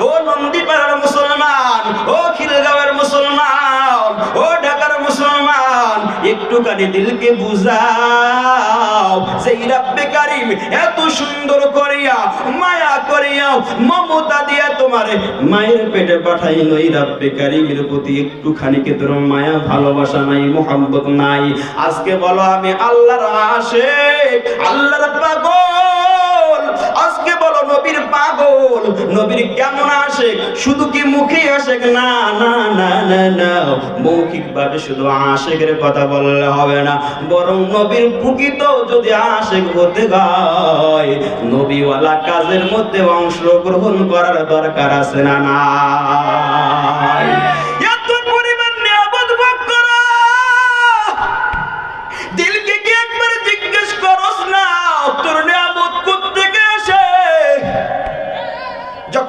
ও নন্দীপাড়ার মুসলমান, ও খিলগাঁওয়ের মুসলমান, ও ঢাকার মুসলমান, একটুখানি দিলকে বুঝাও সেই রব্বে কারীম এত সুন্দর করিয়া মায়া করিয়া মমতা দিয়া তোমারে মায়ের পেটে পাঠাইল। এই রব্বে কারীমের প্রতি একটুখানি কে তোর মায়া ভালোবাসা নাই, মোহাম্মত নাই? আজকে বলো আমি আল্লাহর আশিক, আল্লাহর পাগল। আজকে বলো নবীর পাগল। নবীর কেমন আশিক? শুধু কি মুখে আশিক? না না না না না, মৌখিক ভাবে শুধু আশিকের কথা বললে হবে না, বরং নবীর প্রকৃত যদি আশিক হতে হয় নবীওয়ালা কাজের মধ্যে অংশগ্রহণ করার দরকার আছে না নাই?